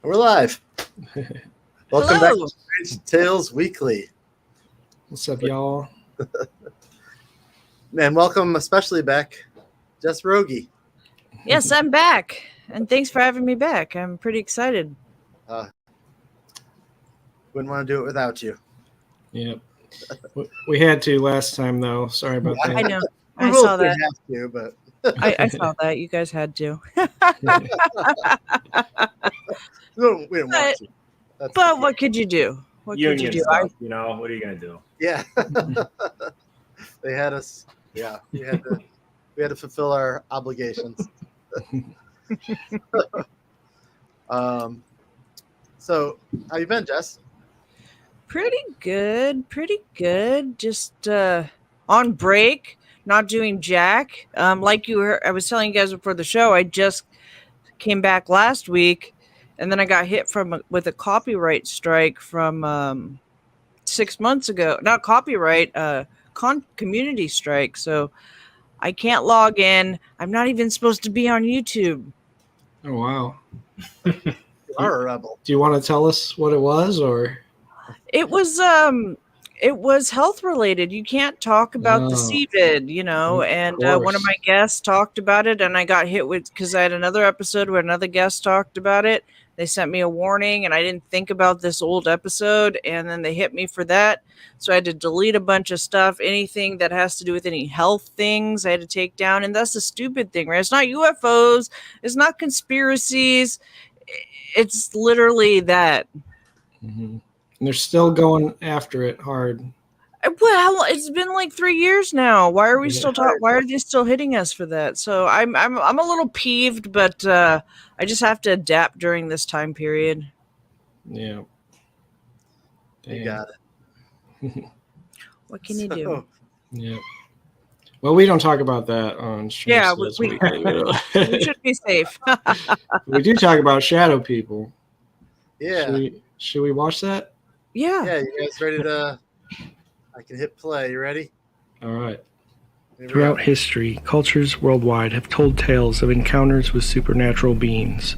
We're live. Welcome Hello. back to Strange Tales Weekly. What's up, y'all? And welcome especially back, Jess Rogie. Yes, I'm back. And thanks for having me back. I'm pretty excited. Wouldn't want to do it without you. Yep. We had to last time, though. Sorry about that. I know. We I both saw that. didn't have to, but I saw that. You guys had to. no, we didn't want to. But what could you do? What could you do? Stuff, what are you gonna do? Yeah. They had us. Yeah, we had to fulfill our obligations. So how you been, Jess? Pretty good. Just on break, not doing jack. Like you heard, I was telling you guys before the show, I just came back last week, and then I got hit with a copyright strike from 6 months ago. Not copyright, community strike. So I can't log in. I'm not even supposed to be on YouTube. Oh, wow. You are a rebel. Do you want to tell us what it was, or? It was health related. You can't talk about the CVID, and one of my guests talked about it, and I got hit with, because I had another episode where another guest talked about it. They sent me a warning, and I didn't think about this old episode, and then they hit me for that. So I had to delete a bunch of stuff. Anything that has to do with any health things I had to take down, and that's the stupid thing, right? It's not UFOs. It's not conspiracies. It's literally that. Mm-hmm. And they're still going after it hard. Well, it's been like 3 years now. Why are we still talking? Why are they still hitting us for that? So I'm a little peeved, but I just have to adapt during this time period. Yeah. You got it. What can you do? Yeah. Well, we don't talk about that on Strange Yeah, Tales we should be safe. We do talk about shadow people. Yeah. Should we watch that? Yeah. Yeah, you guys ready to... I can hit play. You ready? All right. Throughout history, cultures worldwide have told tales of encounters with supernatural beings.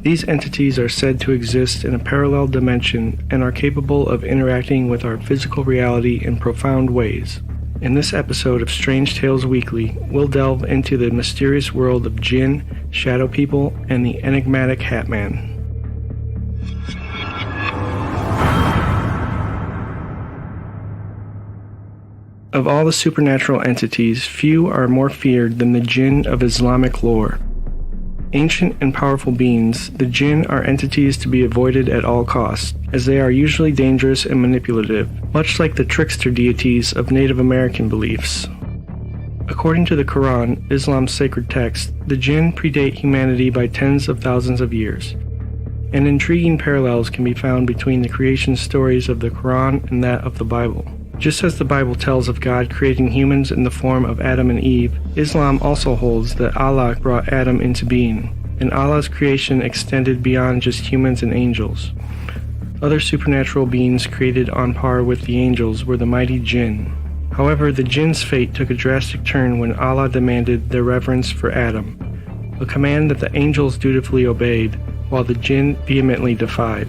These entities are said to exist in a parallel dimension and are capable of interacting with our physical reality in profound ways. In this episode of Strange Tales Weekly, we'll delve into the mysterious world of Jinn, shadow people, and the enigmatic Hat Man. Of all the supernatural entities, few are more feared than the Jinn of Islamic lore. Ancient and powerful beings, the Jinn are entities to be avoided at all costs, as they are usually dangerous and manipulative, much like the trickster deities of Native American beliefs. According to the Quran, Islam's sacred text, the Jinn predate humanity by tens of thousands of years. And intriguing parallels can be found between the creation stories of the Quran and that of the Bible. Just as the Bible tells of God creating humans in the form of Adam and Eve, Islam also holds that Allah brought Adam into being, and Allah's creation extended beyond just humans and angels. Other supernatural beings created on par with the angels were the mighty Jinn. However, the Jinn's fate took a drastic turn when Allah demanded their reverence for Adam, a command that the angels dutifully obeyed, while the Jinn vehemently defied.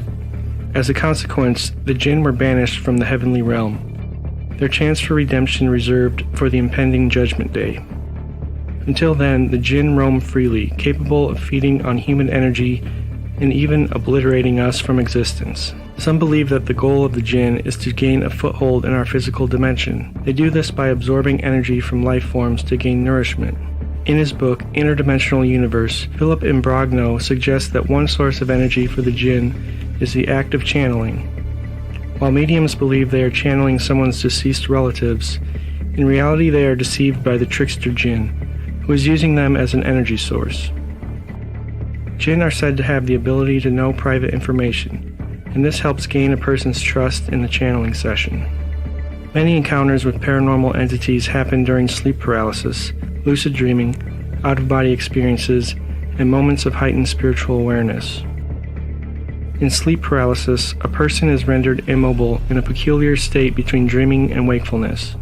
As a consequence, the Jinn were banished from the heavenly realm, their chance for redemption reserved for the impending Judgment Day. Until then, the Jinn roam freely, capable of feeding on human energy and even obliterating us from existence. Some believe that the goal of the Jinn is to gain a foothold in our physical dimension. They do this by absorbing energy from life forms to gain nourishment. In his book, Interdimensional Universe, Philip Imbrogno suggests that one source of energy for the Jinn is the act of channeling. While mediums believe they are channeling someone's deceased relatives, in reality they are deceived by the trickster Jinn, who is using them as an energy source. Jinn are said to have the ability to know private information, and this helps gain a person's trust in the channeling session. Many encounters with paranormal entities happen during sleep paralysis, lucid dreaming, out-of-body experiences, and moments of heightened spiritual awareness. In sleep paralysis, a person is rendered immobile in a peculiar state between dreaming and wakefulness.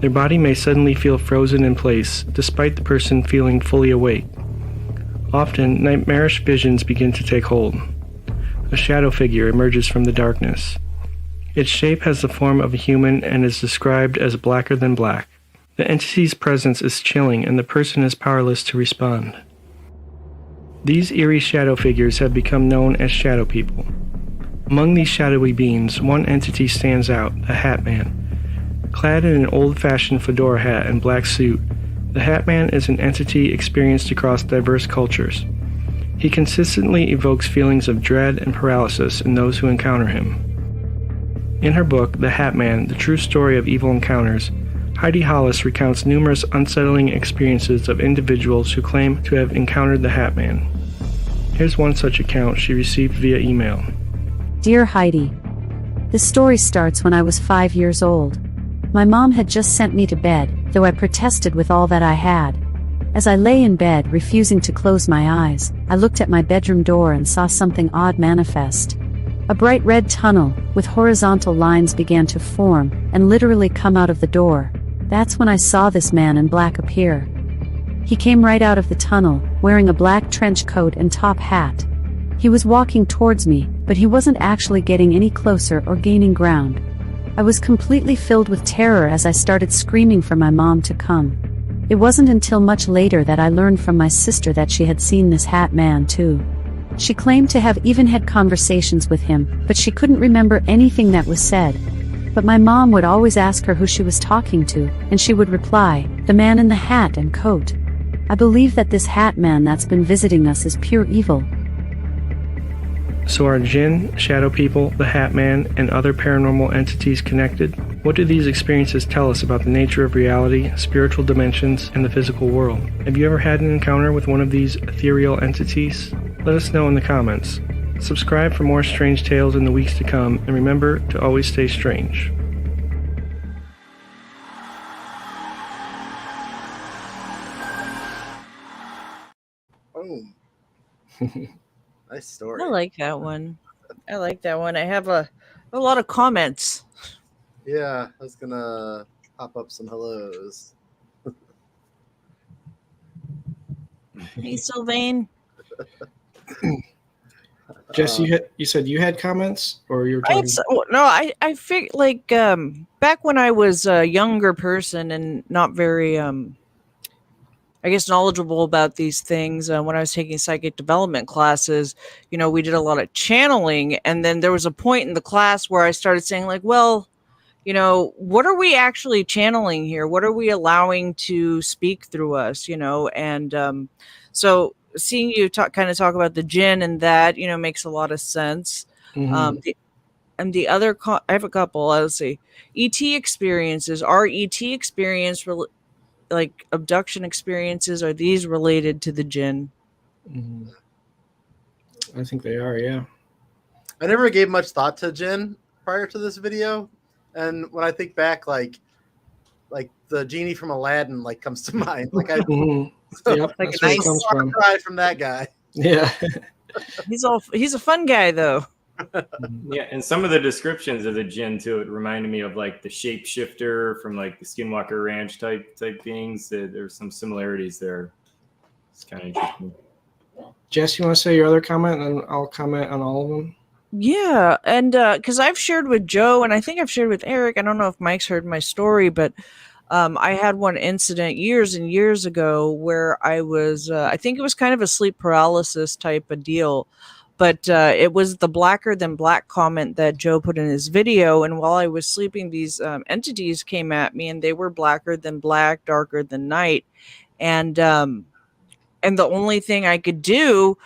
Their body may suddenly feel frozen in place, despite the person feeling fully awake. Often, nightmarish visions begin to take hold. A shadow figure emerges from the darkness. Its shape has the form of a human and is described as blacker than black. The entity's presence is chilling and the person is powerless to respond. These eerie shadow figures have become known as shadow people. Among these shadowy beings, one entity stands out, a Hat Man. Clad in an old-fashioned fedora hat and black suit, the Hat Man is an entity experienced across diverse cultures. He consistently evokes feelings of dread and paralysis in those who encounter him. In her book, The Hat Man, The True Story of Evil Encounters, Heidi Hollis recounts numerous unsettling experiences of individuals who claim to have encountered the Hat Man. Here's one such account she received via email. Dear Heidi, this story starts when I was 5 years old. My mom had just sent me to bed, though I protested with all that I had. As I lay in bed, refusing to close my eyes, I looked at my bedroom door and saw something odd manifest. A bright red tunnel, with horizontal lines, began to form, and literally come out of the door. That's when I saw this man in black appear. He came right out of the tunnel, wearing a black trench coat and top hat. He was walking towards me, but he wasn't actually getting any closer or gaining ground. I was completely filled with terror as I started screaming for my mom to come. It wasn't until much later that I learned from my sister that she had seen this Hat Man too. She claimed to have even had conversations with him, but she couldn't remember anything that was said. But my mom would always ask her who she was talking to, and she would reply, "The man in the hat and coat." I believe that this Hat Man that's been visiting us is pure evil. So are jinn, shadow people, the Hat Man, and other paranormal entities connected? What do these experiences tell us about the nature of reality, spiritual dimensions, and the physical world? Have you ever had an encounter with one of these ethereal entities? Let us know in the comments. Subscribe for more strange tales in the weeks to come, and remember to always stay strange. Boom. Nice story. I like that one. I have a lot of comments. Yeah, I was gonna pop up some hellos. Hey, Sylvain. Jess, you said you had comments, or you were talking? I figured like back when I was a younger person and not very I guess knowledgeable about these things. When I was taking psychic development classes, we did a lot of channeling, and then there was a point in the class where I started saying like, well, what are we actually channeling here? What are we allowing to speak through us? And so seeing you kind of talk about the jinn and that, makes a lot of sense. Mm-hmm. The other, I have a couple. Let's see, ET experiences. Are ET experience like abduction experiences? Are these related to the jinn? Mm-hmm. I think they are. Yeah. I never gave much thought to jinn prior to this video, and when I think back, like the genie from Aladdin, comes to mind. Like I, Yep, like that's a where it nice comes from. cry from that guy. Yeah. He's a fun guy though. Yeah, and some of the descriptions of the jinn too, it reminded me of like the shapeshifter from like the Skinwalker Ranch type beings. There's some similarities there. It's kind of interesting. Jess, you want to say your other comment, and I'll comment on all of them? Yeah, and because I've shared with Joe, and I think I've shared with Eric. I don't know if Mike's heard my story, but I had one incident years and years ago where I was, I think it was kind of a sleep paralysis type of deal. But it was the blacker than black comment that Joe put in his video. And while I was sleeping, these entities came at me, and they were blacker than black, darker than night. And the only thing I could do,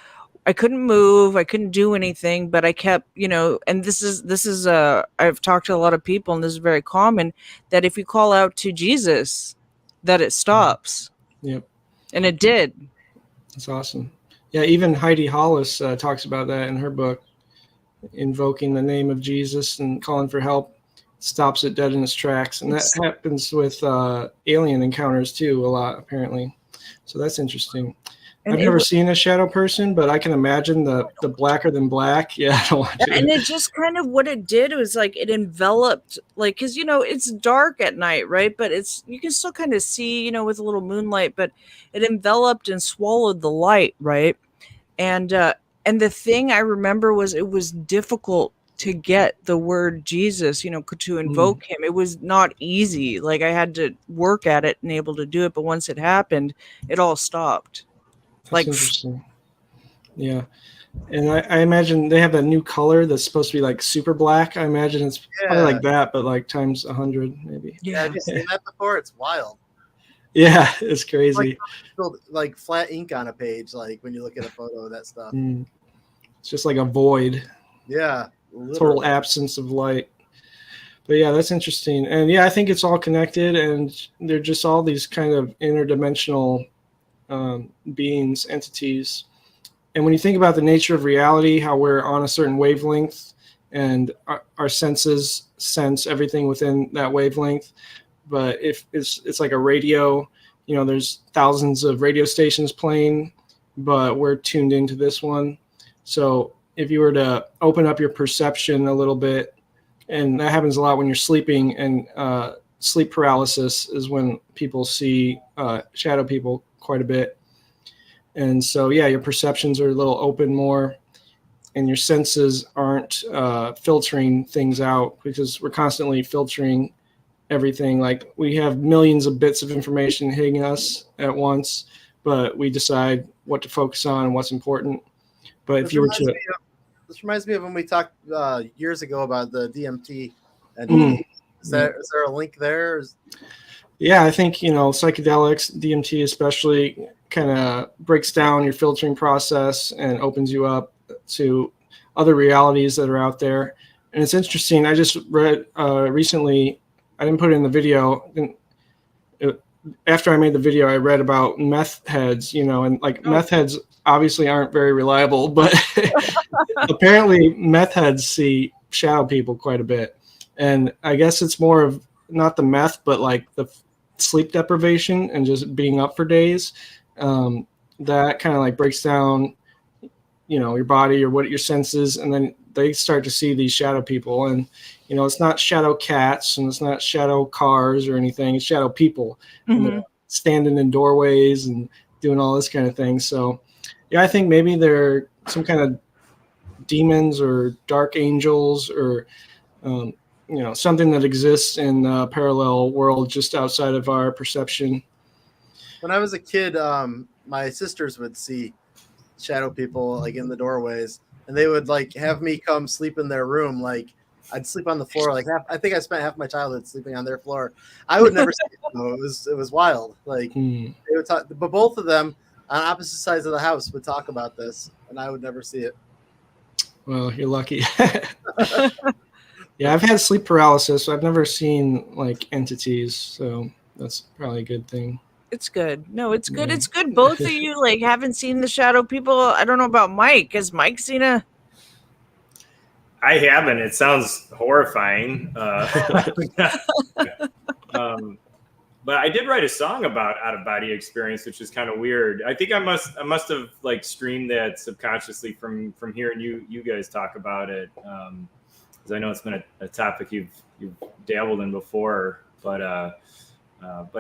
I couldn't move, I couldn't do anything, but I kept, and this is I've talked to a lot of people, and this is very common, that if you call out to Jesus, that it stops. Yep. And it did. That's awesome. Yeah, even Heidi Hollis talks about that in her book. Invoking the name of Jesus and calling for help stops it dead in its tracks. And that happens with alien encounters too a lot, apparently. So that's interesting. And I've never seen a shadow person, but I can imagine the blacker than black. Yeah, I don't want to. And it just kind of what it did was like it enveloped, like, because it's dark at night, right? But you can still kind of see, with a little moonlight, but it enveloped and swallowed the light, right? And the thing I remember was it was difficult to get the word Jesus, to invoke him. It was not easy. Like I had to work at it and able to do it, but once it happened, it all stopped. That's interesting. Yeah. And I imagine they have that new color that's supposed to be like super black. I imagine it's probably like that, but like times 100 maybe. Yeah, have you seen that before? It's wild. Yeah, it's crazy. Like flat ink on a page, like when you look at a photo of that stuff. It's just like a void. Yeah. Literally. Total absence of light. But yeah, that's interesting. And yeah, I think it's all connected, and they're just all these kind of interdimensional beings, entities. And when you think about the nature of reality, how we're on a certain wavelength and our senses sense everything within that wavelength. But if it's like a radio, there's thousands of radio stations playing, but we're tuned into this one. So if you were to open up your perception a little bit, and that happens a lot when you're sleeping, and sleep paralysis is when people see shadow people quite a bit. And so, yeah, your perceptions are a little open more, and your senses aren't filtering things out, because we're constantly filtering everything. Like we have millions of bits of information hitting us at once, but we decide what to focus on and what's important. But if you were to... This reminds me of when we talked years ago about the DMT. And is there a link there? Yeah, I think, psychedelics, DMT especially, kind of breaks down your filtering process and opens you up to other realities that are out there. And it's interesting. I just read recently, I didn't put it in the video. After I made the video, I read about meth heads, and meth heads obviously aren't very reliable, but apparently meth heads see shadow people quite a bit. And I guess it's more of not the meth, but like the sleep deprivation and just being up for days. That kind of like breaks down, your body or what your senses, and then they start to see these shadow people. And, it's not shadow cats and it's not shadow cars or anything. It's shadow people standing in doorways and doing all this kind of thing. So, yeah, I think maybe they're some kind of demons or dark angels or, something that exists in a parallel world just outside of our perception. When I was a kid, my sisters would see shadow people like in the doorways, and they would like have me come sleep in their room. Like I'd sleep on the floor. Like I think I spent half my childhood sleeping on their floor. I would never see it. Though. It was wild. Like they would talk, but both of them on opposite sides of the house would talk about this, and I would never see it. Well, you're lucky. Yeah, I've had sleep paralysis, so I've never seen like entities, so that's probably a good thing. It's good. No, it's good. It's good. Both of you like haven't seen the shadow people. I don't know about Mike. Has Mike seen a? I haven't. It sounds horrifying. But I did write a song about out-of-body experience, which is kind of weird. I think I must have like streamed that subconsciously from hearing you guys talk about it. Because I know it's been a topic you've dabbled in before. But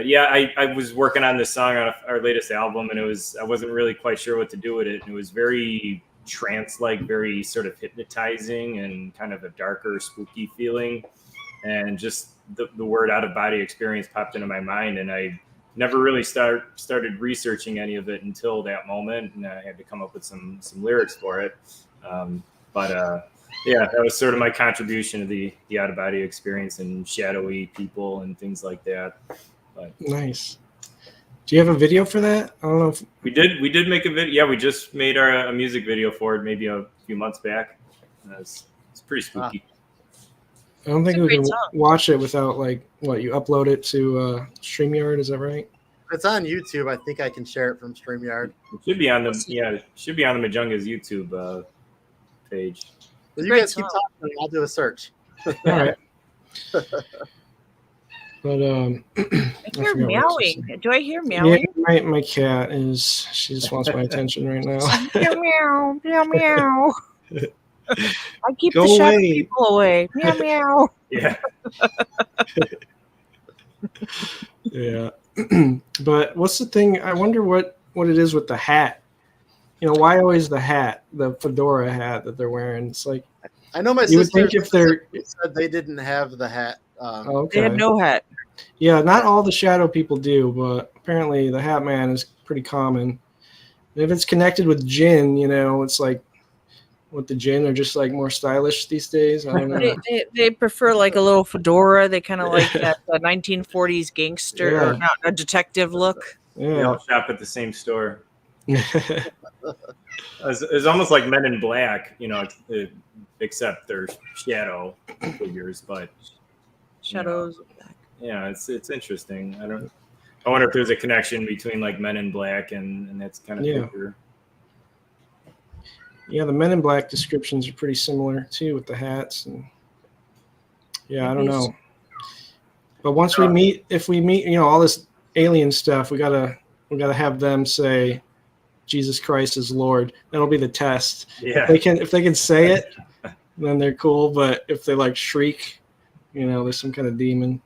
yeah, I was working on this song on our latest album, and I wasn't really quite sure what to do with it. And it was very trance-like, very sort of hypnotizing, and kind of a darker, spooky feeling. And just the word out-of-body experience popped into my mind, and I never really started researching any of it until that moment, and I had to come up with some lyrics for it. Yeah, that was sort of my contribution to the out-of-body experience and shadowy people and things like that. But nice. Do you have a video for that? I don't know if we did make a video. Yeah, we just made a music video for it maybe a few months back. It's pretty spooky. I don't think we can watch it without you upload it to StreamYard. Is that right? It's on YouTube. I think I can share it from StreamYard. It should be on the Majunga's YouTube page. Well, you guys keep talking. I'll do a search. All right. But I hear forgot what I was gonna meowing. say. Do I hear meowing? Yeah, my cat is. She just wants my attention right now. Meow meow meow meow. I keep Go the shadow away. people away. Meow meow. Yeah. Yeah. But what's the thing? I wonder what it is with the hat. Why always the hat, the fedora hat that they're wearing? It's like I know my you would sister think if they're said they didn't have the hat. They have no hat. Yeah, not all the shadow people do, but apparently the Hat Man is pretty common. And if it's connected with Jinn, it's like what the Jinn are just like more stylish these days. I don't know. They prefer like a little fedora. They kind of like that 1940s gangster or not a detective look. They all shop at the same store. It's almost like Men in Black, except they're shadow figures, but shadows. Yeah, it's interesting. I wonder if there's a connection between like Men in Black and that's kind of figure. Yeah, the Men in Black descriptions are pretty similar too with the hats and I don't know. But once if we meet, all this alien stuff, we gotta have them say Jesus Christ is Lord. That'll be the test. Yeah. If they can say it, then they're cool. But if they like shriek, there's some kind of demon.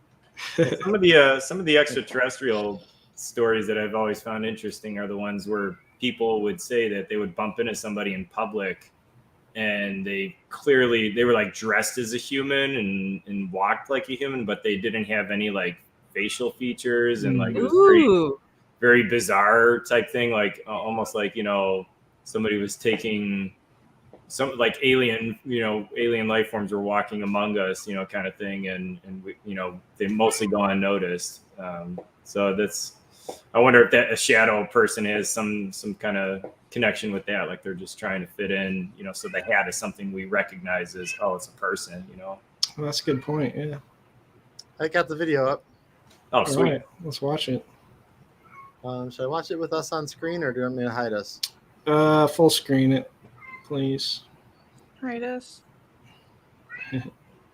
Some of the extraterrestrial stories that I've always found interesting are the ones where people would say that they would bump into somebody in public and they were like dressed as a human and walked like a human, but they didn't have any like facial features and like it was very bizarre type thing, like almost like somebody was taking some like alien life forms were walking among us, kind of thing, and we, they mostly go unnoticed. So that's, I wonder if that a shadow person has some kind of connection with that, like they're just trying to fit in, so the hat is something we recognize as it's a person. Well, that's a good point. Yeah, I got the video up. Oh, sweet. Right, let's watch it. Should I watch it with us on screen, or do you want me to hide us? Full screen it, please. Hide us.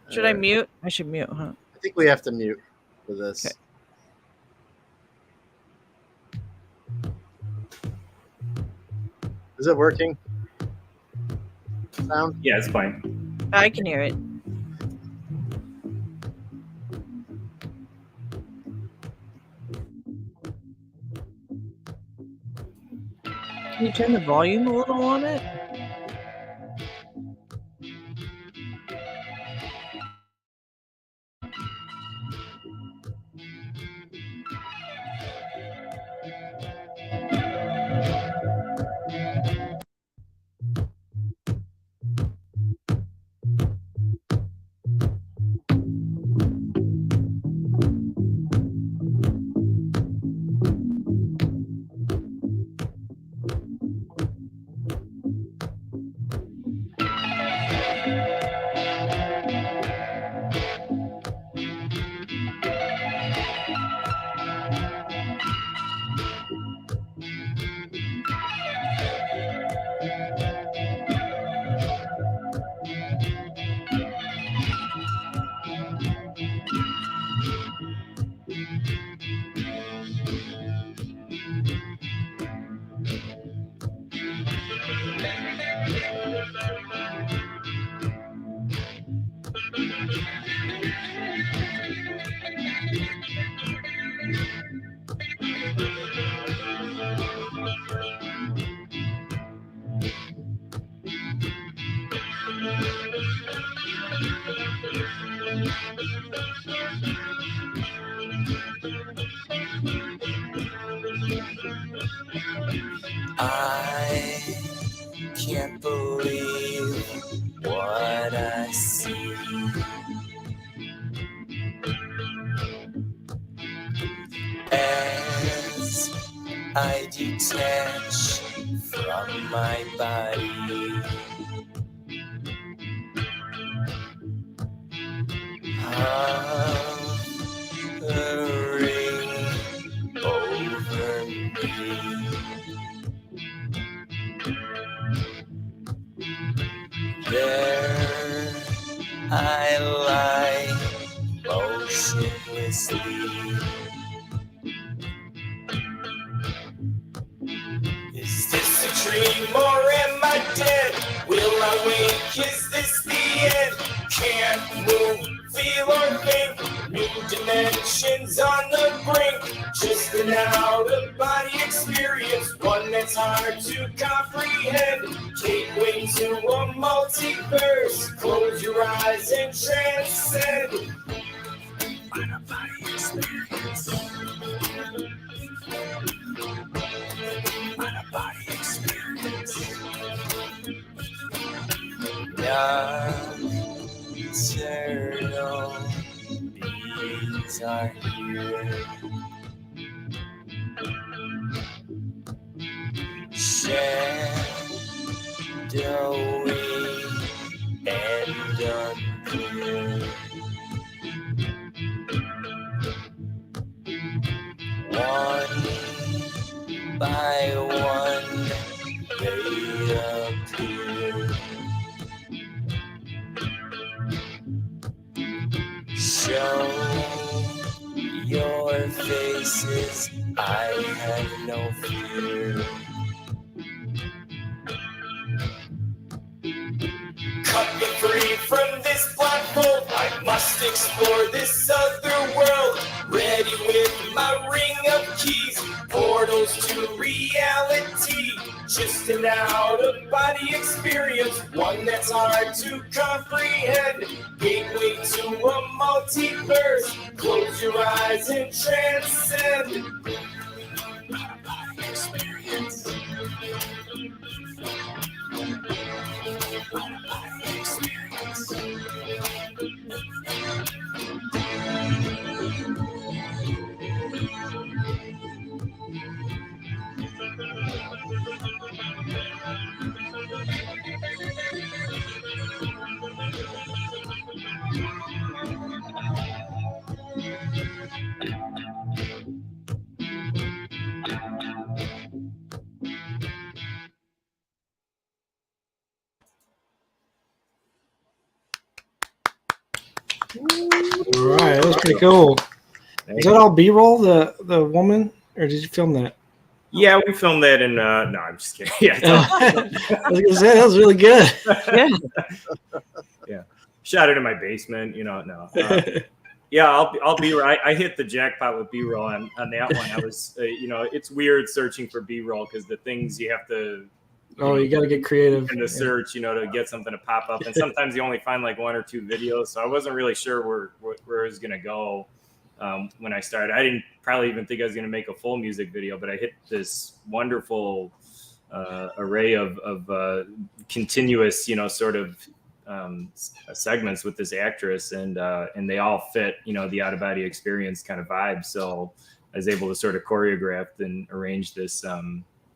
Should I mute? I should mute, huh? I think we have to mute for this. Okay. Is it working? Sound? Yeah, it's fine. I can hear it. Can you turn the volume a little on it? I can't believe what I see. As I detach from my body, hovering over me. There I lie motionlessly, is this the end? Can't move, feel or think. New dimensions on the brink. Just an out-of-body experience, one that's hard to comprehend. Gateway to a multiverse. Close your eyes and transcend. Out-of-body experience. Out-of-body experience. Nocturnal beings are here. Shadowy and unclear. One by one they appear. Show your faces, I have no fear. Cut me free from this black hole. I must explore this other world. Ready with my ring of keys. Portals to reality. Just an out-of-body experience, one that's hard to comprehend. Gateway to a multiverse. Close your eyes and transcend. Out-of-body experience. Out-of-body experience. All right, that was pretty cool. Is that all B-roll, the woman, or did you film that? Yeah, we filmed that in. No, I'm just kidding. Yeah, I was gonna say that was really good. Yeah. Yeah, shot it in my basement. No. Yeah, I'll be right. I hit the jackpot with B-roll on that one. I was, it's weird searching for B-roll because the things you have to. Oh, you got to get creative in the search, to get something to pop up, and sometimes you only find like one or two videos. So I wasn't really sure where it was gonna go when I started. I didn't probably even think I was gonna make a full music video, but I hit this wonderful array of continuous, sort of segments with this actress, and they all fit, the out of body experience kind of vibe. So I was able to sort of choreograph and arrange this.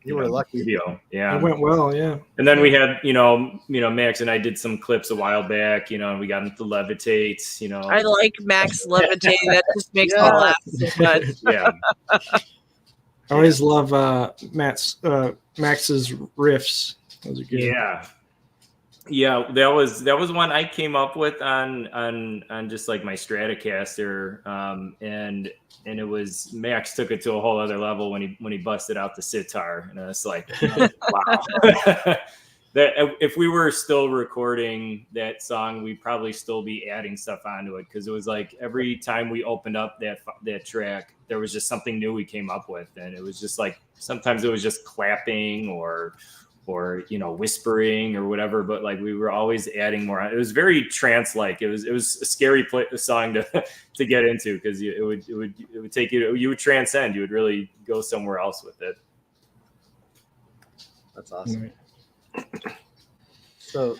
You were lucky. Video. Yeah. It went well, yeah. And then we had, Max and I did some clips a while back, and we got him to levitate, I like Max levitate. That just makes me laugh so much. Yeah. I always love Max's riffs. Those are good. Yeah. Yeah, that was one I came up with on just like my Stratocaster, and it was Max took it to a whole other level when he busted out the sitar, and I was like, wow. That if we were still recording that song, we'd probably still be adding stuff onto it, because it was like every time we opened up that track, there was just something new we came up with, and it was just like sometimes it was just clapping or whispering or whatever, but like we were always adding more. It was very trance-like. It was a scary song to get into, because it would take you would transcend. You would really go somewhere else with it. That's awesome. So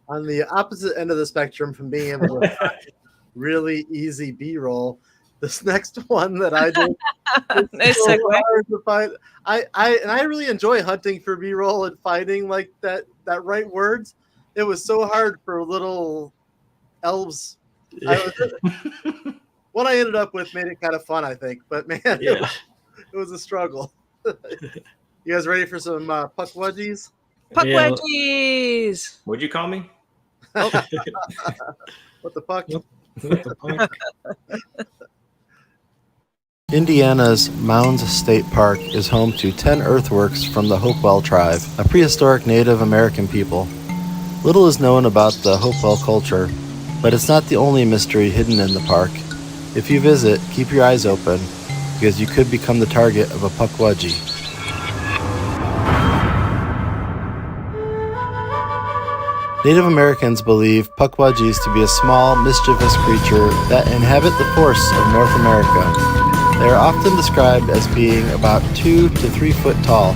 on the opposite end of the spectrum from being able to find really easy B-roll, this next one that I did, Nice so segue. hard to find. I really enjoy hunting for B-roll and finding like that right words. It was so hard for little elves. What I ended up with made it kind of fun, I think. But man, it was a struggle. You guys ready for some puck wudgies? Puck wedgies. What'd you call me? What the fuck? What the fuck? Indiana's Mounds State Park is home to 10 earthworks from the Hopewell tribe, a prehistoric Native American people. Little is known about the Hopewell culture, but it's not the only mystery hidden in the park. If you visit, keep your eyes open, because you could become the target of a Pukwudgie. Native Americans believe Pukwudgies to be a small, mischievous creature that inhabit the forests of North America. They are often described as being about 2 to 3 foot tall,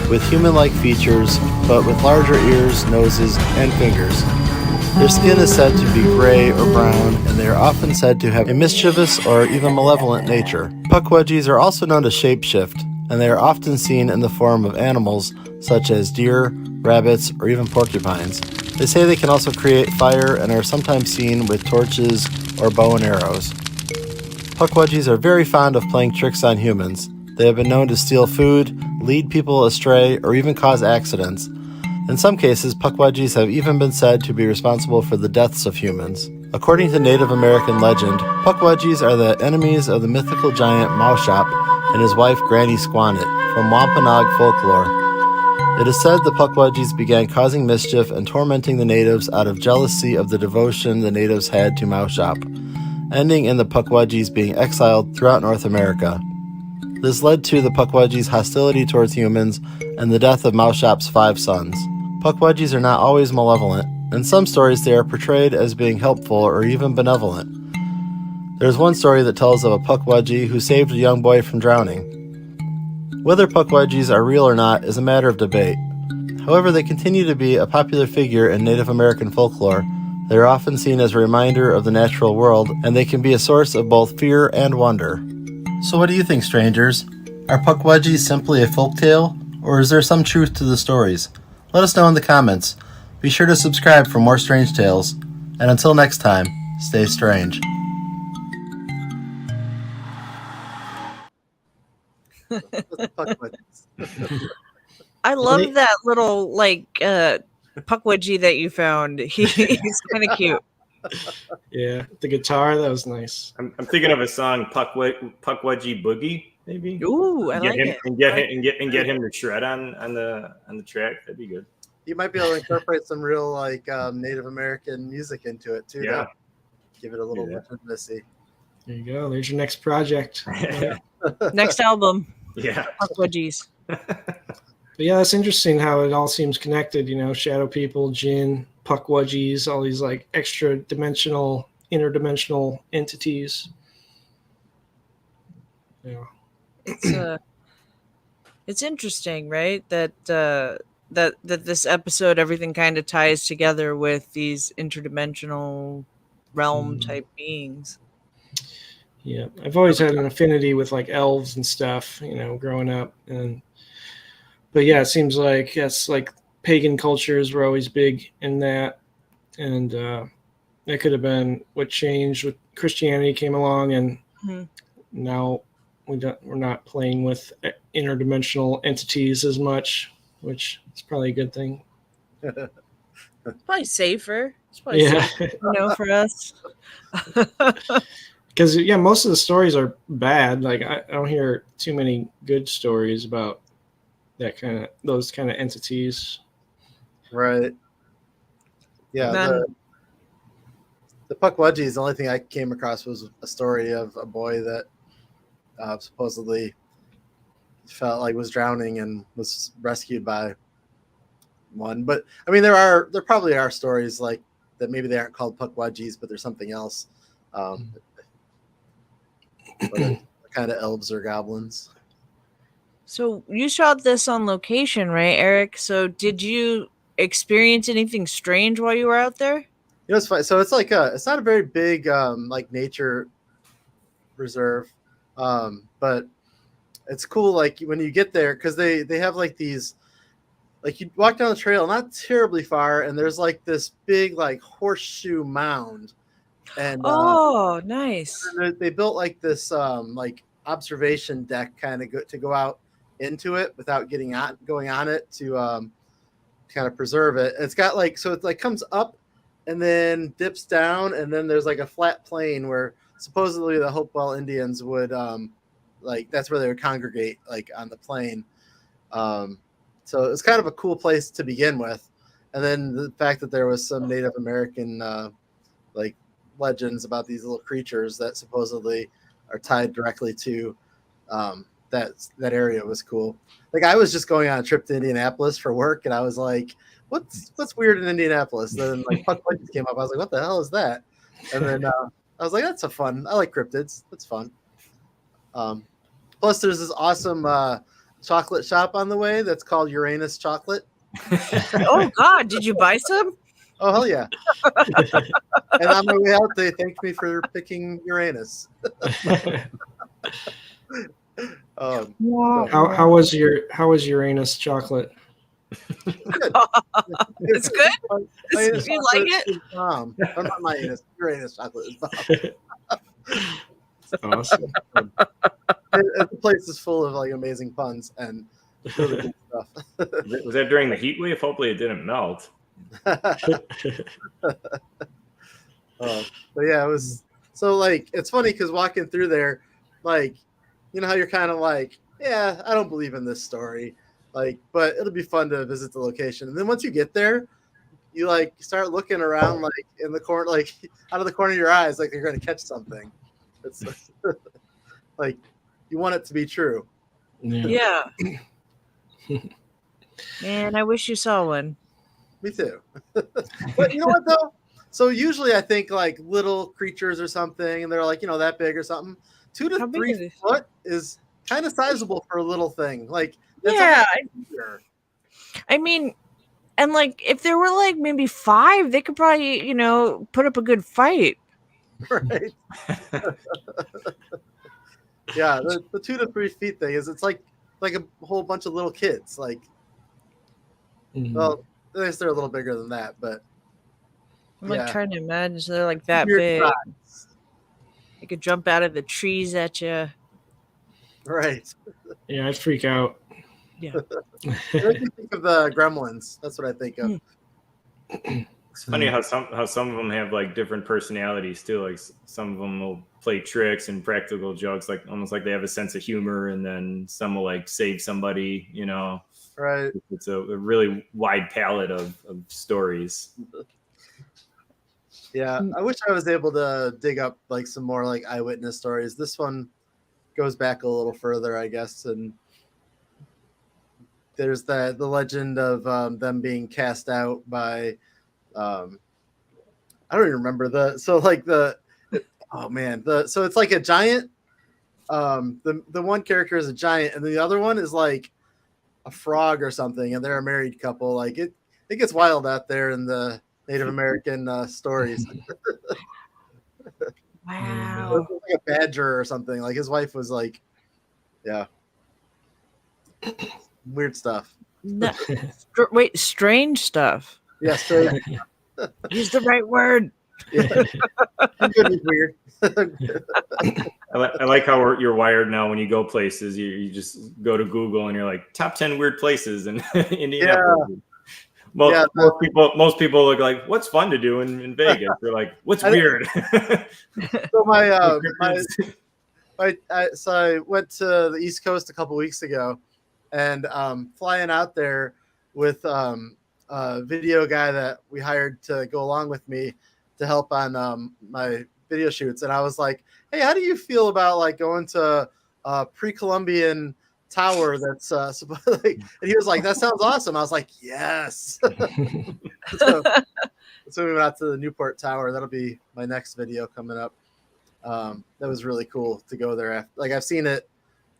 with human-like features, but with larger ears, noses, and fingers. Their skin is said to be gray or brown, and they are often said to have a mischievous or even malevolent nature. Pukwudgies are also known to shapeshift, and they are often seen in the form of animals such as deer, rabbits, or even porcupines. They say they can also create fire and are sometimes seen with torches or bow and arrows. Pukwudgies are very fond of playing tricks on humans. They have been known to steal food, lead people astray, or even cause accidents. In some cases, Pukwudgies have even been said to be responsible for the deaths of humans. According to Native American legend, Pukwudgies are the enemies of the mythical giant Maushop and his wife Granny Squannet from Wampanoag folklore. It is said the Pukwudgies began causing mischief and tormenting the natives out of jealousy of the devotion the natives had to Maushop, ending in the Pukwudgies being exiled throughout North America. This led to the Pukwudgies' hostility towards humans and the death of Maushop's 5 sons. Pukwudgies are not always malevolent. In some stories, they are portrayed as being helpful or even benevolent. There's one story that tells of a Pukwudgie who saved a young boy from drowning. Whether Pukwudgies are real or not is a matter of debate. However, they continue to be a popular figure in Native American folklore. They are often seen as a reminder of the natural world, and they can be a source of both fear and wonder. So what do you think, strangers? Are Pukwudgies simply a folktale, or is there some truth to the stories? Let us know in the comments. Be sure to subscribe for more strange tales, and until next time, stay strange. I love that little Pukwudgie that you found. He's kind of cute. Yeah, the guitar, that was nice. I'm thinking of a song, Pukwudgie Boogie, maybe. Ooh, I like him, it. And get him to shred on the track. That'd be good. You might be able to incorporate some real Native American music into it too. Yeah. To give it a little legitimacy. There you go. There's your next project. Next album. Yeah. Pukwudgies. But yeah, it's interesting how it all seems connected. Shadow people, Jinn, Pukwudgies, all these extra dimensional, interdimensional entities. Yeah. It's interesting, right? That this episode, everything kind of ties together with these interdimensional realm type beings. Yeah, I've always had an affinity with elves and stuff, growing up, but yeah, it seems like that's pagan cultures were always big in that, and that could have been what changed when Christianity came along, and now we're not playing with interdimensional entities as much, which is probably a good thing. Probably safer. It's probably safer, for us. Because most of the stories are bad. I don't hear too many good stories about those kind of entities. Right. Yeah. The Pukwudgies, the only thing I came across was a story of a boy that supposedly felt like was drowning and was rescued by one. But I mean, there probably are stories like that. Maybe they aren't called Pukwudgies, but there's something else. Kind of elves or goblins. So you shot this on location, right, Eric? So did you experience anything strange while you were out there? It's fun. So it's it's not a very big nature reserve, but it's cool. When you get there, because they have these, you walk down the trail not terribly far, and there's this big horseshoe mound. And nice. And they built this observation deck kind of to go out into it without going on it to kind of preserve it. And it's got so it comes up and then dips down, and then there's a flat plain where supposedly the Hopewell Indians would that's where they would congregate on the plain. So it's kind of a cool place to begin with. and then the fact that there was some Native American like legends about these little creatures that supposedly are tied directly to that area was cool. Like I was just going on a trip to Indianapolis for work, and I was like, "What's weird in Indianapolis?" Then like Puck Wudgies came up. I was like, "What the hell is that?" And then I was like, "That's a fun. I like cryptids. That's fun." Plus, there's this awesome chocolate shop on the way that's called Uranus Chocolate. Oh God, did you buy some? Oh hell yeah! And on my way out, they thanked me for picking Uranus. How was Uranus chocolate? Good. It's good. Uranus You like chocolate it? is bomb. Or not my Uranus chocolate is bomb. Awesome. The place is full of like amazing puns and really good stuff. Was that during the heat wave? Hopefully, it didn't melt. But yeah, it was so like it's funny because walking through there, like you know how you're kind of like, yeah, I don't believe in this story, like, but it'll be fun to visit the location. And then once you get there, you like start looking around like in the corner, like out of the corner of your eyes, like you're going to catch something. It's like you want it to be true. Yeah. Man, I wish you saw one. Me too. But you know what though? So usually I think like little creatures or something, and they're like, you know, that big or something. 2 to 3 foot is kind of sizable for a little thing. Like, yeah. I mean, and like if there were like maybe 5, they could probably, you know, put up a good fight. Right. Yeah, the 2 to 3 feet thing is it's like a whole bunch of little kids. Like, well, I guess they're a little bigger than that, but I'm like trying to imagine so they're like that big. They could jump out of the trees at you. Right. Yeah, I'd freak out. Yeah. I think of the Gremlins. That's what I think of. It's funny how some of them have like different personalities too. Like some of them will play tricks and practical jokes, like almost like they have a sense of humor, and then some will like save somebody. You know, right? It's a really wide palette of stories. Yeah, I wish I was able to dig up like some more like eyewitness stories. This one goes back a little further, I guess, and there's the legend of them being cast out by I don't even remember so it's like a giant. The one character is a giant, and the other one is like a frog or something, and they're a married couple. Like it gets wild out there in the Native American stories. Wow. Like a badger or something. Like his wife was like, yeah, weird stuff. No, wait, strange stuff. Yeah, strange. Use the right word. Yeah. Good is weird. I like how you're wired now. When you go places, you just go to Google and you're like top 10 weird places in Indianapolis. Yeah. Most people look like, what's fun to do in Vegas? They're like, what's weird? So I went to the East Coast a couple weeks ago, and flying out there with a video guy that we hired to go along with me to help on my video shoots. And I was like, hey, how do you feel about like going to a pre-Columbian tower that's and he was like, that sounds awesome. I was like, yes. So we went out to the Newport Tower. That'll be my next video coming up. That was really cool to go there. Like I've seen it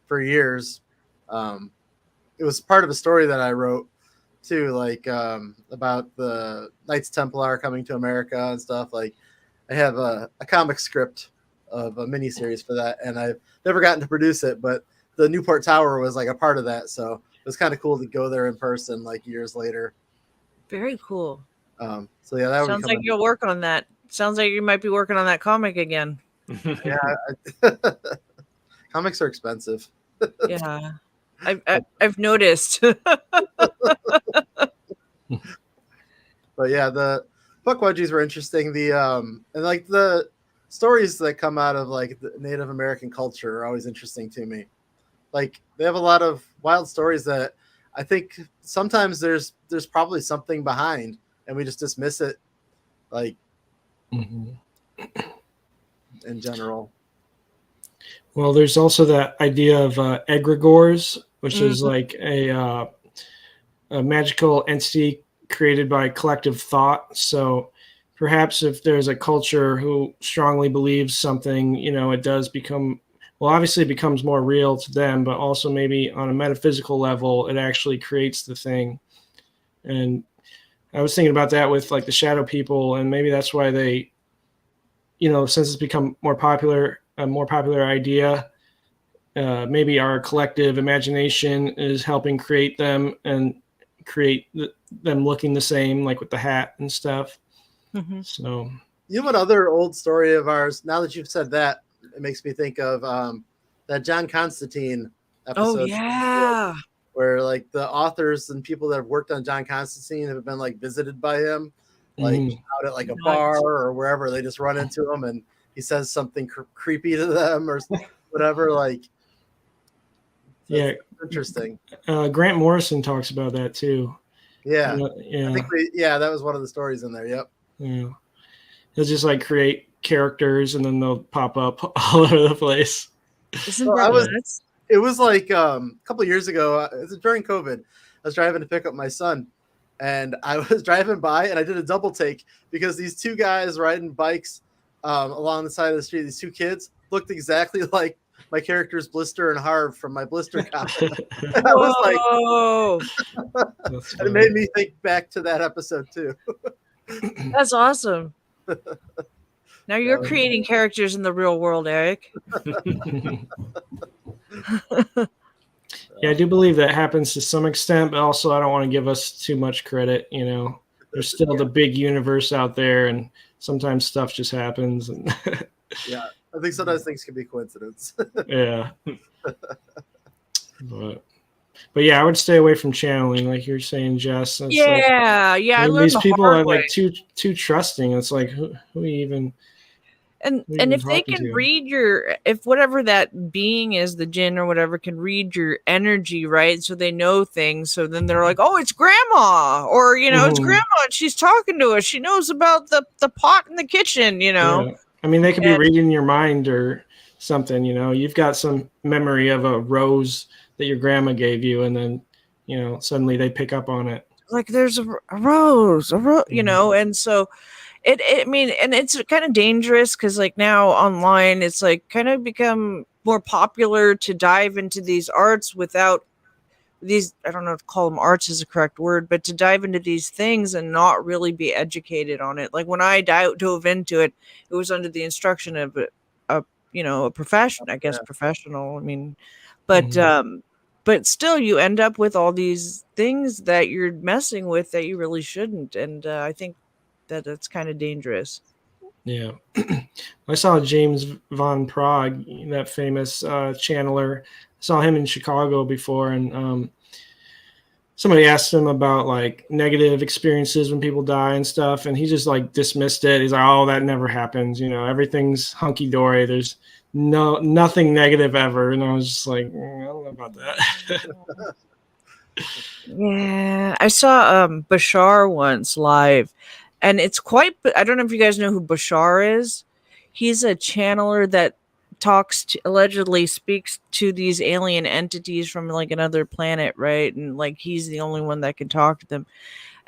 for years. It was part of a story that I wrote too, like about the Knights Templar coming to America and stuff. Like I have a comic script of a miniseries for that, and I've never gotten to produce it, but the Newport Tower was like a part of that. So it was kind of cool to go there in person like years later. Very cool. So yeah, that sounds like you'll work on that. Sounds like you might be working on that comic again. Yeah. Comics are expensive. Yeah. I've noticed. But yeah, the Puck Wudgies were interesting. The and like the stories that come out of like the Native American culture are always interesting to me. Like they have a lot of wild stories that I think sometimes there's probably something behind, and we just dismiss it, like Mm-hmm. in general. Well, there's also that idea of egregores, which is like a magical entity created by collective thought. So perhaps if there's a culture who strongly believes something, it does become, well, obviously it becomes more real to them, but also maybe on a metaphysical level, it actually creates the thing. And I was thinking about that with like the shadow people, and maybe that's why they, since it's become a more popular idea, maybe our collective imagination is helping create them and create them looking the same, like with the hat and stuff. Mm-hmm. So, You have another old story of ours. Now that you've said that, it makes me think of that John Constantine episode. Oh yeah. Where like the authors and people that have worked on John Constantine have been like visited by him, like out at like a bar or wherever. They just run into him and he says something creepy to them or whatever. Like, yeah, interesting. Grant Morrison talks about that too. Yeah, yeah. I think that was one of the stories in there. Yep. Yeah, he'll just like create characters and then they'll pop up all over the place. Isn't that nuts? It was like a couple of years ago. It was during COVID. I was driving to pick up my son, and I was driving by, and I did a double take because these two guys riding bikes along the side of the street, these two kids, looked exactly like my characters Blister and Harv from my Blister comic. I was like, it made me think back to that episode too. That's awesome. Now you're creating characters in the real world, Eric. Yeah, I do believe that happens to some extent, but also I don't want to give us too much credit. There's still the big universe out there, and sometimes stuff just happens. And yeah, I think sometimes things can be coincidence. Yeah. But yeah, I would stay away from channeling, like you're saying, Jess. It's I learned these the people hard are way. like too trusting. It's like who even. And if they can read if whatever that being is, the jinn or whatever, can read your energy, right? So they know things. So then they're like, oh, it's grandma, or it's grandma, and she's talking to us. She knows about the pot in the kitchen, Yeah. I mean, they could be reading your mind or something. You've got some memory of a rose that your grandma gave you, and then suddenly they pick up on it. Like there's a rose, and so. And it's kind of dangerous because like now online, it's like kind of become more popular to dive into these arts without these, I don't know if to call them arts is a correct word, but to dive into these things and not really be educated on it. Like when I dove into it, it was under the instruction of a profession, I guess, professional. I mean, but still you end up with all these things that you're messing with that you really shouldn't. And I think that's kind of dangerous. Yeah. I saw James Von Prague, that famous channeler. I saw him in Chicago before, and somebody asked him about like negative experiences when people die and stuff, and he just like dismissed it. He's like, oh, that never happens. Everything's hunky-dory. There's nothing negative ever. And I was just like, I don't know about that. Yeah. I saw Bashar once live. And it's I don't know if you guys know who Bashar is. He's a channeler that allegedly speaks to these alien entities from like another planet, right? And like he's the only one that can talk to them.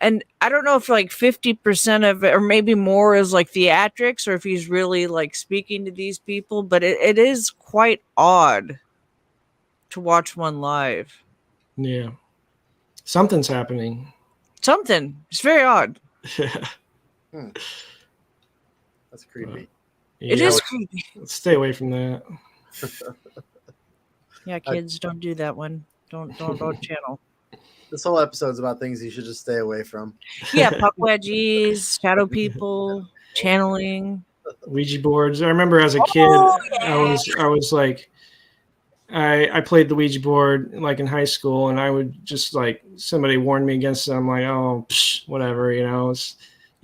And I don't know if like 50% of it or maybe more is like theatrics or if he's really like speaking to these people, but it is quite odd to watch one live. Yeah. Something's happening. It's very odd. That's creepy. It is creepy. Let's stay away from that. Yeah, kids, don't do that one. Don't channel. This whole episode's about things you should just stay away from. Yeah, puck wedgies, shadow people, channeling, Ouija boards. I remember as a kid, I was like, I played the Ouija board like in high school, and I would just like somebody warned me against it. I'm like, oh, whatever, you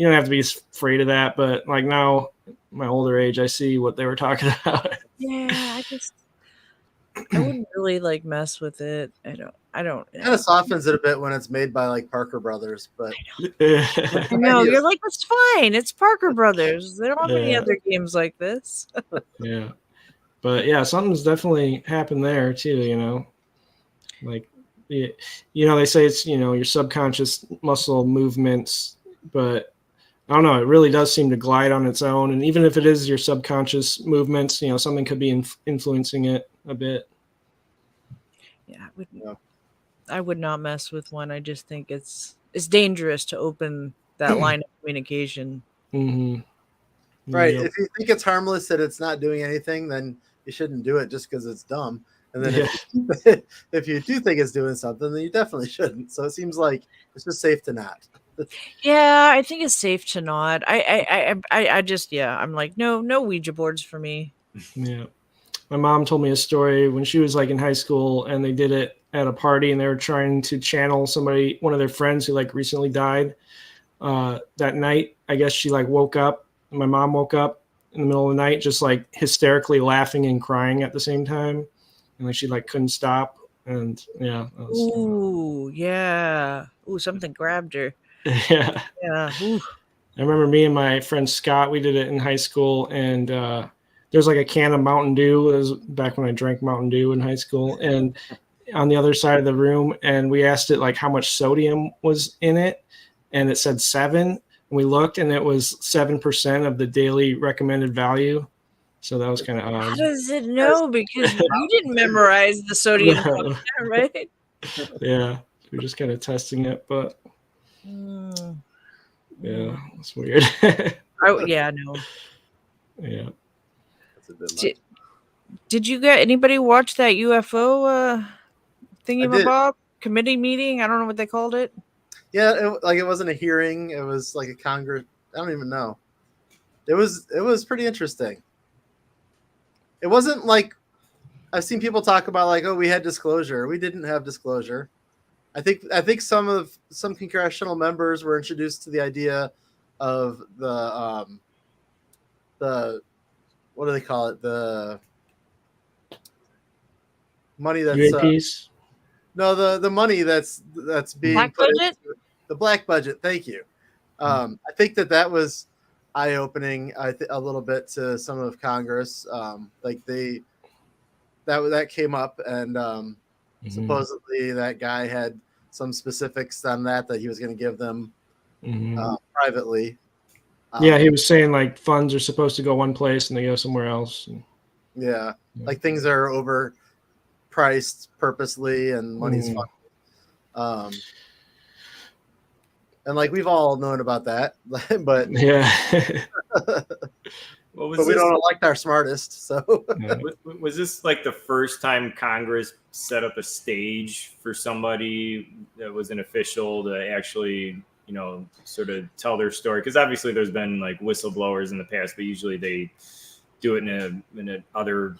don't have to be afraid of that. But like now, my older age, I see what they were talking about. Yeah, I wouldn't really like mess with it. I don't. Kind of softens it a bit when it's made by like Parker Brothers, but I know you're like, it's fine. It's Parker Brothers. They don't have any Yeah. other games like this. Yeah. But yeah, something's definitely happened there too, like, they say it's, your subconscious muscle movements, but I don't know. It really does seem to glide on its own. And even if it is your subconscious movements, something could be influencing it a bit. Yeah, I would not mess with one. I just think it's dangerous to open that line of communication. Mm-hmm. Right. Yep. If you think it's harmless that it's not doing anything, then you shouldn't do it just because it's dumb. And then if you do think it's doing something, then you definitely shouldn't. So it seems like it's just safe to not. Yeah, I think it's safe to not. I just I'm like, no Ouija boards for me. Yeah. My mom told me a story when she was like in high school, and they did it at a party, and they were trying to channel one of their friends who like recently died that night. I guess she like woke up. My mom woke up in the middle of the night, just like hysterically laughing and crying at the same time. And like she like couldn't stop. And yeah. Ooh, yeah. Ooh, something grabbed her. Yeah. Yeah. Ooh. I remember me and my friend Scott, we did it in high school, and there's like a can of Mountain Dew. It was back when I drank Mountain Dew in high school, and on the other side of the room, and we asked it like how much sodium was in it, and it said 7. And we looked, and it was 7% of the daily recommended value. So that was kind of odd. How does it know? Because you didn't memorize the sodium content, right? Yeah, we're just kind of testing it, but yeah, it's weird. No. Yeah. That's a bit Did you get anybody watch that UFO thingy-mabob committee meeting? I don't know what they called it. Yeah, it wasn't a hearing. It was like a Congress. I don't even know. It was pretty interesting. It wasn't like I've seen people talk about like, oh, we had disclosure. We didn't have disclosure. I think some congressional members were introduced to the idea of the what do they call it? The money that's UAPs? No, the money that's being Black put budget? into the black budget. Thank you. I think that was eye-opening. A little bit to some of Congress. Like that came up, and supposedly that guy had some specifics on that he was going to give them privately. Yeah, he was saying like funds are supposed to go one place and they go somewhere else. Yeah, like things are overpriced purposely, and money's fucked. And like we've all known about that, but yeah. But we don't elect our smartest. So was this like the first time Congress set up a stage for somebody that was an official to actually, sort of tell their story? Because obviously there's been like whistleblowers in the past, but usually they do it in a other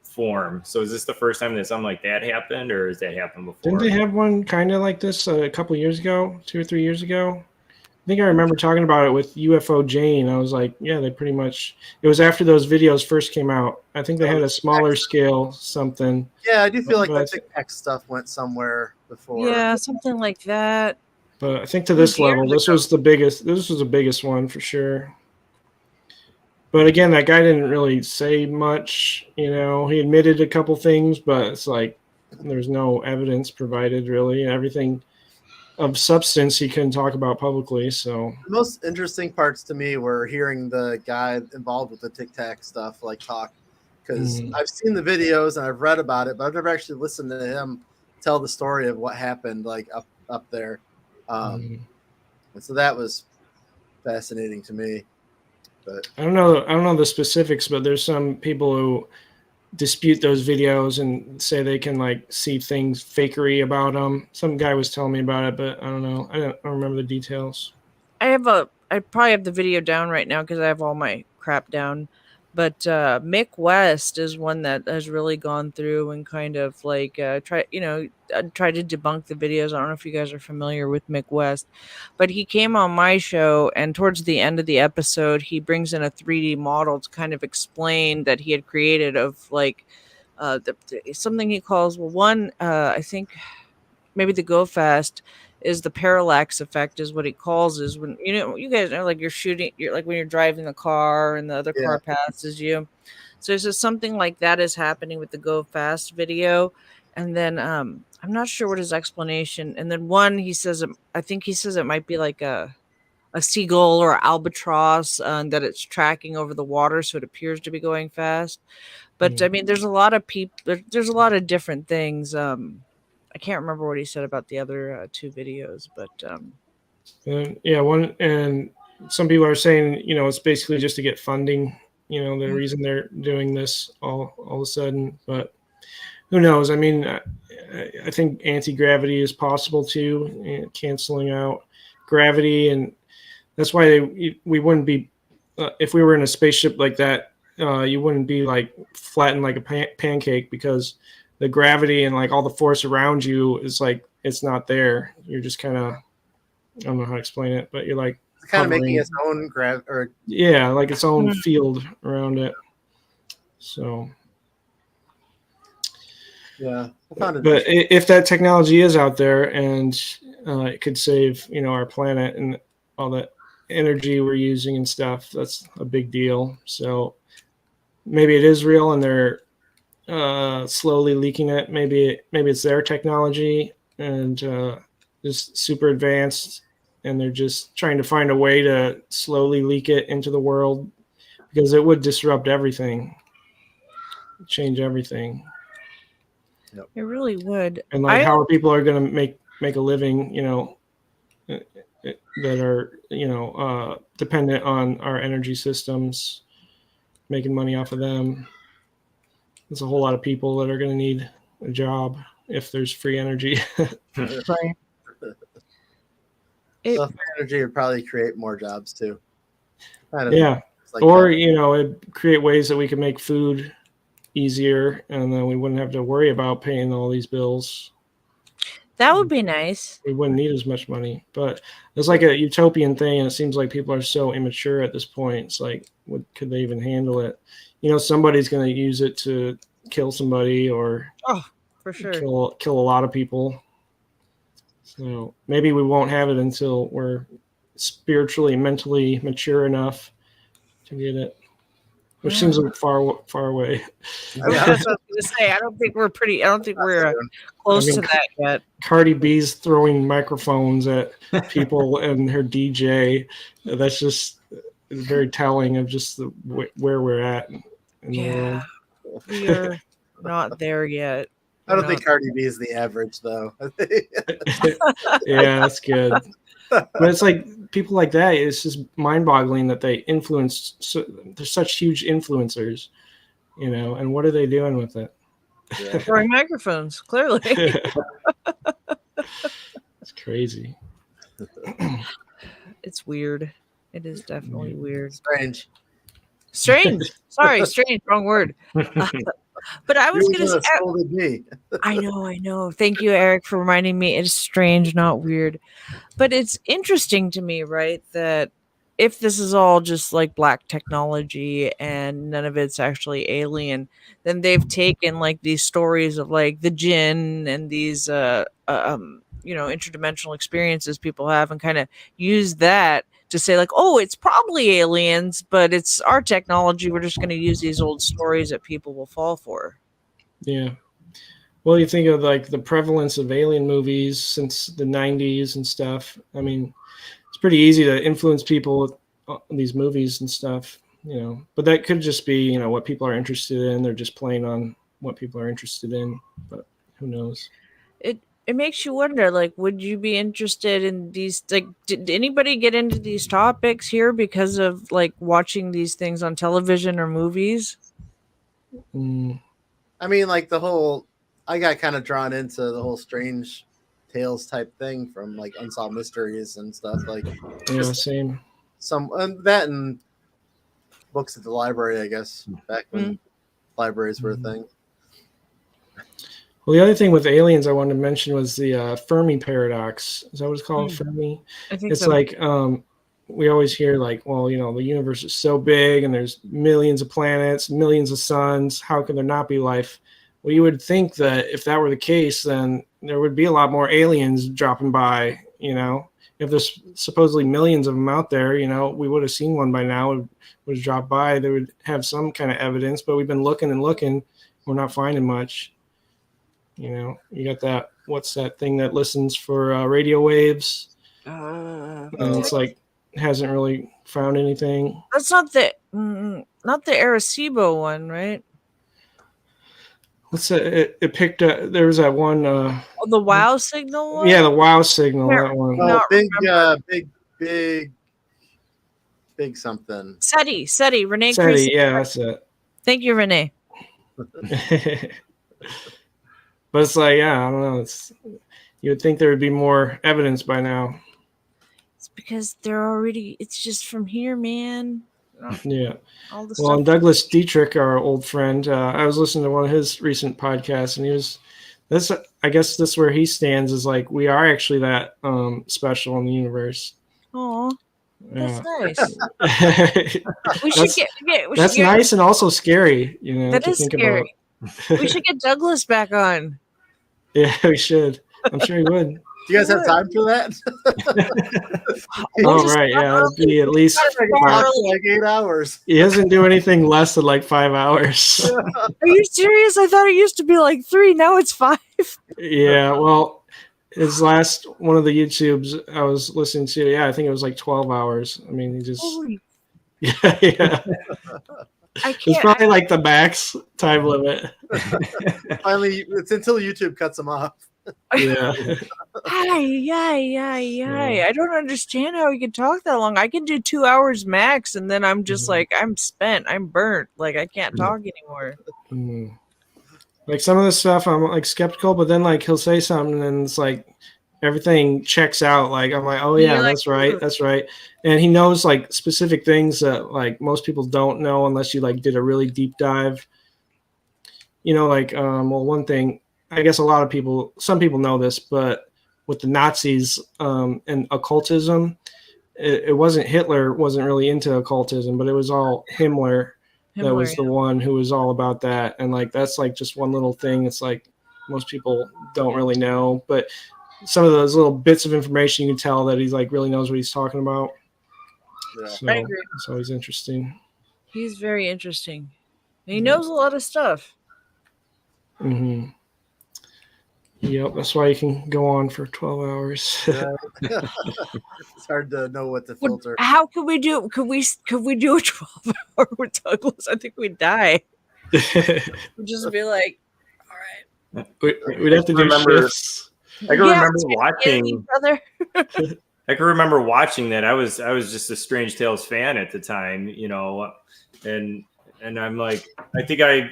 form. So is this the first time that something like that happened, or has that happened before? Didn't they have one kind of like this a couple years ago, 2 or 3 years ago? I think I remember talking about it with UFO Jane. I was like, yeah, they pretty much, it was after those videos first came out. I think they had a smaller scale something. Yeah, I do feel like the Tic Tac stuff went somewhere before. Yeah, something like that. But I think to this level, this was the biggest one for sure. But again, that guy didn't really say much. He admitted a couple things, but it's like there's no evidence provided really. Everything of substance he couldn't talk about publicly. So the most interesting parts to me were hearing the guy involved with the Tic Tac stuff like talk, because I've seen the videos and I've read about it, but I've never actually listened to him tell the story of what happened like up there. And so that was fascinating to me. But I don't know the specifics, but there's some people who dispute those videos and say they can like see things fakery about them. Some guy was telling me about it, but I don't know. I don't remember the details. I probably have the video down right now because I have all my crap down. But Mick West is one that has really gone through and kind of like tried to debunk the videos. I don't know if you guys are familiar with Mick West, but he came on my show, and towards the end of the episode, he brings in a 3D model to kind of explain that he had created of like something he calls, well, one, I think maybe the go fast is the parallax effect is what he calls, is when, you guys know, like you're like when you're driving the car and the other car passes you. So there's just something like that is happening with the go fast video. And then I'm not sure what his explanation. And then one, I think he says it might be like a seagull or albatross, that it's tracking over the water, so it appears to be going fast. But I mean, there's a lot of people. There's a lot of different things. I can't remember what he said about the other two videos, but and some people are saying, it's basically just to get funding. The reason they're doing this all of a sudden, but who knows? I mean, I think anti-gravity is possible too, canceling out gravity, and that's why we wouldn't be, if we were in a spaceship like that, you wouldn't be like flattened like a pancake, because the gravity and like all the force around you is like, it's not there. You're just kind of, I don't know how to explain it, but you're like kind of making its own like its own field around it. So yeah, but if that technology is out there and it could save our planet and all that energy we're using and stuff, that's a big deal. So maybe it is real and they're slowly leaking it. Maybe it's their technology and just super advanced, and they're just trying to find a way to slowly leak it into the world, because it would disrupt everything, change everything. It really would. And like, how are people are going to make a living, that are, dependent on our energy systems, making money off of them. There's a whole lot of people that are going to need a job if there's free energy. Right. Free energy would probably create more jobs too. Yeah. Like or, it'd create ways that we could make food easier, and then we wouldn't have to worry about paying all these bills. That would be nice. We wouldn't need as much money, but it's like a utopian thing, and it seems like people are so immature at this point. It's like, what could they even handle it? Somebody's going to use it to kill somebody, or for sure, kill a lot of people. So maybe we won't have it until we're spiritually, mentally mature enough to get it, which seems like far away. That's what I was going to say. I don't think we're close to that yet. Cardi B's throwing microphones at people and her DJ. That's just very telling of just where we're at in the world. We are not there yet. I don't think Cardi B is the average, though. Yeah, that's good. But it's like people like that, it's just mind-boggling that they influence. They're such huge influencers, and what are they doing with it? Yeah. Throwing microphones, clearly. It's crazy. It's weird. It is definitely weird. Strange. Sorry, strange. Wrong word. But I was going to say, I know. Thank you, Eric, for reminding me. It's strange, not weird. But it's interesting to me, right, that if this is all just like black technology and none of it's actually alien, then they've taken like these stories of like the jinn and these interdimensional experiences people have, and kind of use that to say like, oh, it's probably aliens, but it's our technology. We're just going to use these old stories that people will fall for. Yeah. Well, you think of like the prevalence of alien movies since the 90s and stuff. I mean, it's pretty easy to influence people with these movies and stuff, but that could just be, what people are interested in. They're just playing on what people are interested in, but who knows? It makes you wonder, like, would you be interested in these? Like, did anybody get into these topics here because of like watching these things on television or movies? I mean, like I got kind of drawn into the whole strange tales type thing from like Unsolved Mysteries and stuff. Like, same. That and books at the library, I guess, back when libraries were a thing. Well, the other thing with aliens I wanted to mention was the Fermi paradox. Is that what it's called? Fermi? I think it's so. Like we always hear like, well, the universe is so big and there's millions of planets, millions of suns. How can there not be life Well, you would think that if that were the case, then there would be a lot more aliens dropping by, If there's supposedly millions of them out there, we would have seen one by now. It would have dropped by. They would have some kind of evidence, but we've been looking and looking. We're not finding much. You got that, what's that thing that listens for radio waves? And it's like, hasn't really found anything. That's not the Arecibo one, right? What's that? It picked up. There was that one. The WOW signal one. Yeah, the WOW signal. That one. Oh, big something. SETI. Renee. SETI. Yeah, that's it. Thank you, Renee. But it's like, I don't know. You would think there would be more evidence by now. It's because it's just from here, man. Yeah. All the well, stuff. and Douglas Dietrich, our old friend, I was listening to one of his recent podcasts, and I guess this where he stands is like, we are actually that special in the universe. Oh, that's nice. That's nice and also scary. That is scary. We should get Douglas back on. Yeah, we should. I'm sure he would. Do you guys have time for that? Right. Yeah, it'd be at least like 8 hours. He doesn't do anything less than like 5 hours. Are you serious? I thought it used to be like 3. Now it's 5. Yeah. Well, his last one of the YouTubes I was listening to, I think it was like 12 hours. I mean, he just. Yeah. I can't. It's probably like the max time limit. Finally, it's until YouTube cuts him off. Yeah. I don't understand how he can talk that long. I can do 2 hours max, and then I'm just like, I'm spent. I'm burnt. Like, I can't talk anymore. Like some of the stuff I'm like skeptical, but then like he'll say something and it's like everything checks out. Like I'm like, oh yeah, that's right. That's right. And he knows like specific things that like most people don't know unless you like did a really deep dive. One thing, I guess some people know this, but with the Nazis and occultism, it wasn't Hitler wasn't really into occultism, but it was all Himmler that was the one who was all about that. And like, that's like just one little thing. It's like most people don't really know, but some of those little bits of information, you can tell that he's like really knows what he's talking about. Yeah. So it's always interesting. He's very interesting. He knows a lot of stuff. Mm-hmm. Yep, that's why you can go on for 12 hours. It's hard to know what to filter. How could we do? Could we do a 12-hour with Douglas? I think we'd die. We'd just be like, all right. We'd have to do shifts. I can remember watching. I can remember watching that. I was just a Strange Tales fan at the time, and I'm like, I think I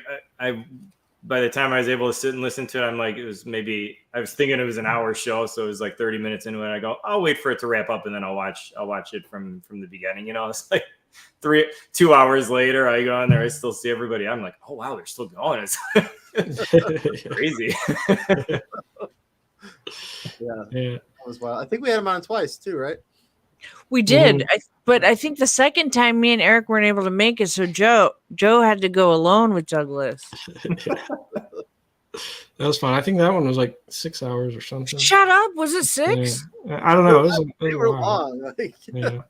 by the time I was able to sit and listen to it, I'm like, I was thinking it was an hour show, so it was like 30 minutes into it. I go, I'll wait for it to wrap up and then I'll watch it from the beginning. It's like 2 hours later, I go on there, I still see everybody. I'm like, oh wow, they're still going. It's crazy. Yeah. That was wild. I think we had him on twice too, right? We did, but I think the second time me and Eric weren't able to make it, so Joe had to go alone with Douglas. That was fun. I think that one was like 6 hours or something. Shut up! Was it 6? Yeah. I don't know. They were long. The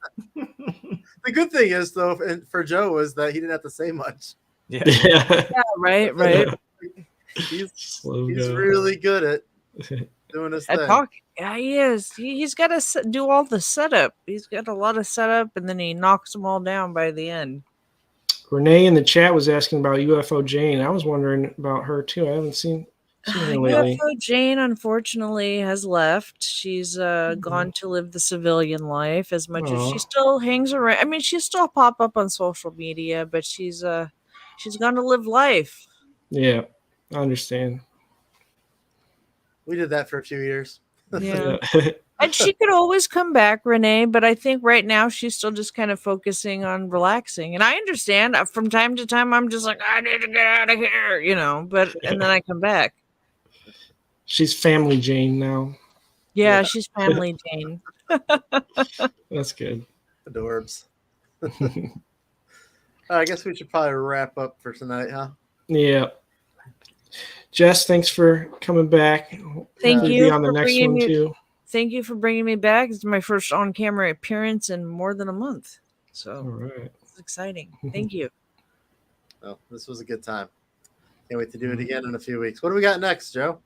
good thing is, though, for Joe was that he didn't have to say much. Yeah, right. He's really good at doing his thing. Yeah, he is. He's got to do all the setup. He's got a lot of setup, and then he knocks them all down by the end. Renee in the chat was asking about UFO Jane. I was wondering about her too. I haven't seen her lately. UFO Jane, unfortunately, has left. She's gone to live the civilian life. As much as she still hangs around. I mean, she still pop up on social media, but she's gone to live life. Yeah, I understand. We did that for a few years. Yeah. And she could always come back, Renee, but I think right now she's still just kind of focusing on relaxing. And I understand from time to time, I'm just like, I need to get out of here, and then I come back. She's Family Jane now. Yeah. She's Family Jane. That's good. Adorbs. I guess we should probably wrap up for tonight, huh? Yeah. Jess, thanks for coming back. Thank Hopefully you be on the for next bringing one me. too. Thank you for bringing me back. It's my first on-camera appearance in more than a month, All so right. it's exciting. Thank you. Oh, this was a good time. Can't wait to do it again in a few weeks. What do we got next, Joe?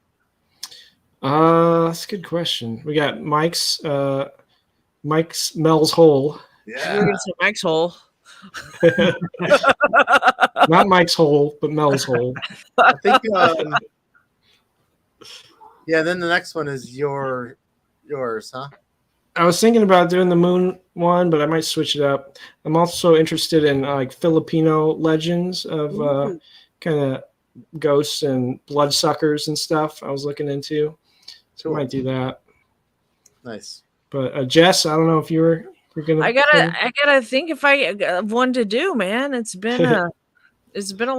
That's a good question. We got Mike's Mel's Hole. We're gonna say Mike's hole. Not Mike's Hole, but Mel's Hole. I think. Yeah. Then the next one is yours, huh? I was thinking about doing the moon one, but I might switch it up. I'm also interested in like Filipino legends of kind of ghosts and bloodsuckers and stuff. I was looking into, so Cool. I might do that. Nice. But Jess, I don't know if you're gonna. I gotta think if I have one to do, man. It's been a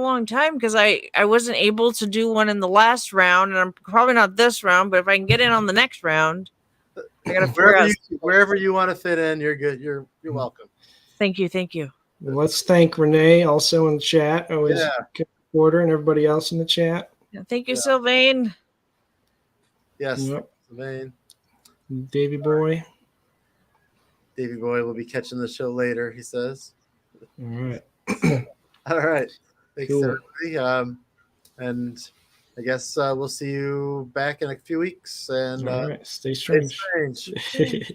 long time because I wasn't able to do one in the last round, and I'm probably not this round. But if I can get in on the next round, I gotta figure out. Wherever you want to fit in, you're good. You're welcome. Thank you. Well, let's thank Renee also in the chat. Always Porter and everybody else in the chat. Yeah, thank you, Sylvain. Yes. Yep. Sylvain. Davy Boy. Davy Boy will be catching the show later, he says. All right. All right. Thanks, Cool. everybody. And I guess we'll see you back in a few weeks. And All right. Stay strange. stay strange.